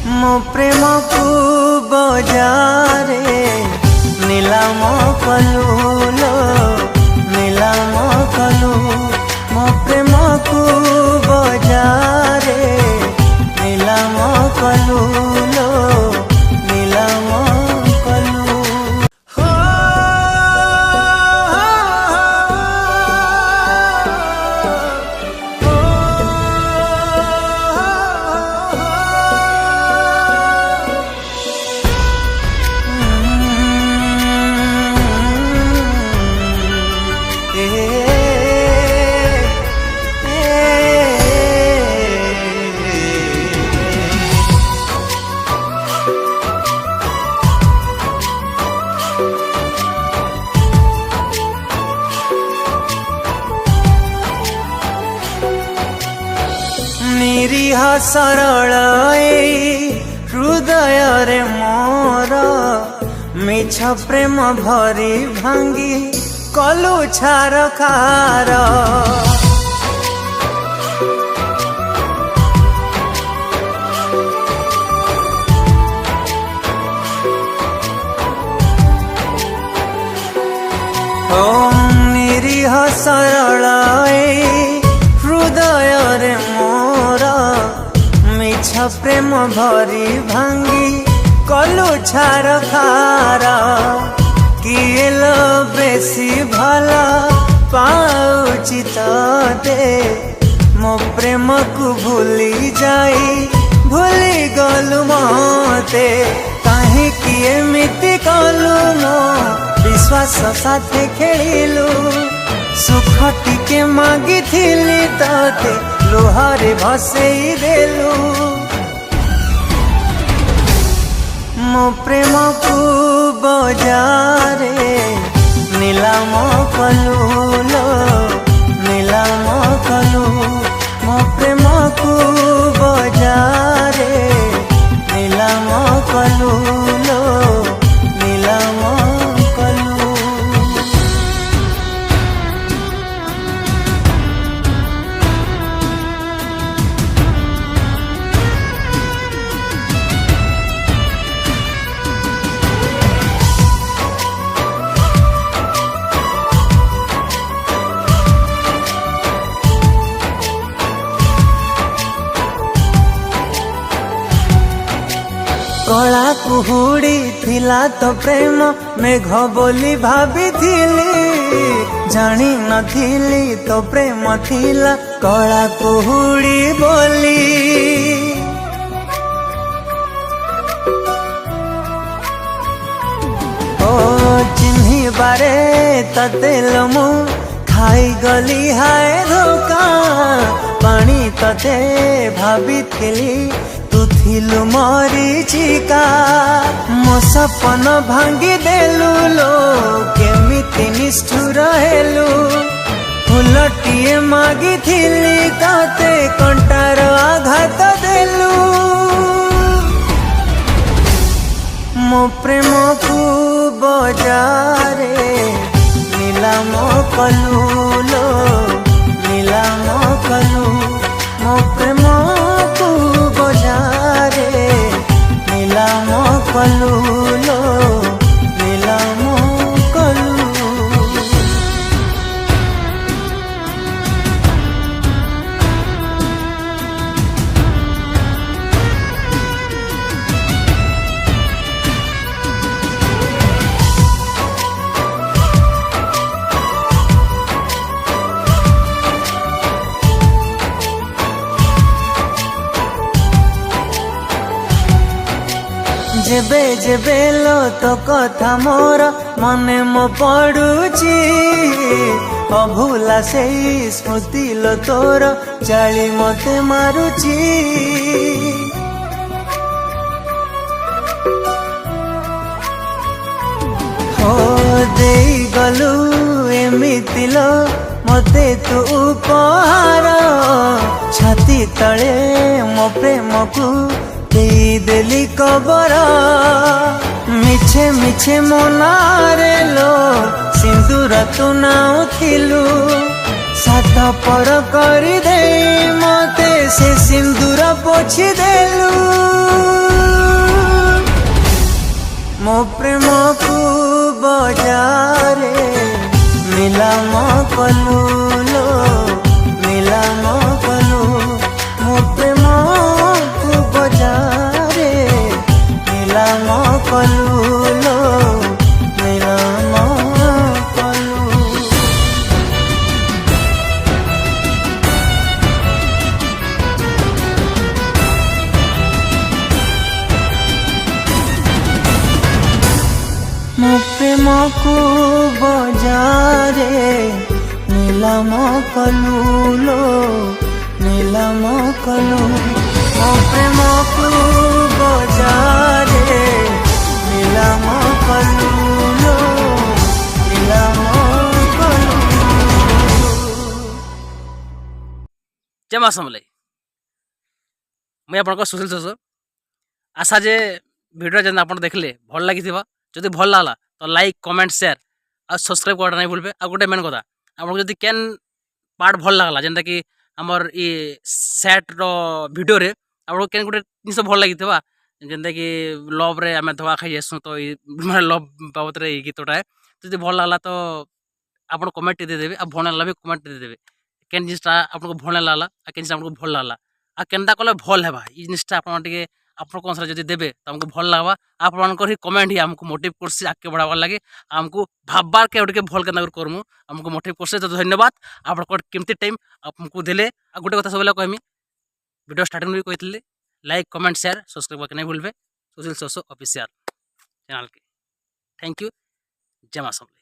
मो प्रेम को बजारे नीलाम कलु लो नीलाम कलु मो प्रेम को बजारे नीलाम कलु लो नीलाम कलु। निरीह सरल हृदय रे मोर मिछ प्रेम भरी भांगी कलु छार खार। निरीह सरल हृदय रे मोर मिछ प्रेम भरी भांगी कलु छार खार। किए लो बेसी भला पाउची तते मो प्रेम को भूली जाई भूली गलु मते काहे कि एमिति कलु मो विश्वास साथे खेलिलु सुख टिके मागी थिली तते लुहारे भसेई देलु। मो प्रेम को बजारे नीलाम कलु लो नीलाम कलु मो प्रेम को बजारे नीलाम कलु लो नीलाम कलु। कला कुहुड़ी थिला तो प्रेम मेघ बोली भाभी जानी नथिली तो प्रेम थिला कला कुहुड़ी बोली। ओ चिन्ही बारे ततेल मु खाई गली हाय धोका पानी तते भाभी तू थिलु मरीचिका मो सपन भांगी देलु लो केमिति निष्ठुर हेलु फुलटिए मागी थिली तते कंटार आघात देलु। मो प्रेम को बजारे नीलाम कलु लो नीलाम कलु मो प्रेम को बजारे नीलाम कलु लो नीलाम कलु। जेबे जेबे लो तो कथा मोर मने मो पड़ुची अभूला से स्मृति लो तोर चाली मते मारुची। हो देई गलु एमिति लो मते तू उपहार छाती तले मो प्रेम को देली कबर मिछे मिछे मोनारे लो सिंदूर तू नाउ थिलु सात पर करी दे मते से सिंदूर पोछि देलु। को बजारे नीलम कलू लो नीलम कलू मो प्रेम को बजारे नीलम कलू लो नीलम कलू। जय माँ समलाई मुझे आपको सुशील सर आशा जे भिडियो जेन आप देखले भल लगी जदि भल लागला तो लाइक कमेंट शेयर और सब्सक्राइब करना नहीं भूलबे। आ गोटे मेन कथा आपको जदि केन पार्ट भल लागला जेनता कि हमर ई सेट रो वीडियो रे आपको केन गोटे जिनिस भल लगी जेनता कि लव रे आमे धवा खाई आसु तो माने लव बाबत रे गीतटा है जदि भल लागला तो आप कमेंट दे देबे आ भल लागला भी कमेंट दे देबे केन जिनिसटा आपको भल लागला आ केन जिनिस आपको भल लागला आ केनता कले भल हेबा ई जिनिसटा आपन टिके आप कौन जब देवे तो हमको भल लगवा आप कमेंट ही हमको मोटिव कर आगे बढ़ावार लगे आमको भाबार के गोटे भल के करमु हमको मोटिव कर तो धन्यवाद आप केमती टाइम आपको देले। आ गोटे कथा सब कहमी वीडियो स्टार्टिंग भी कही लाइक कमेंट शेयर सब्सक्राइब करके नहीं भूलबे सुशील सोसो ऑफिशियल चैनल के। Thank you. जय माँ समलाई।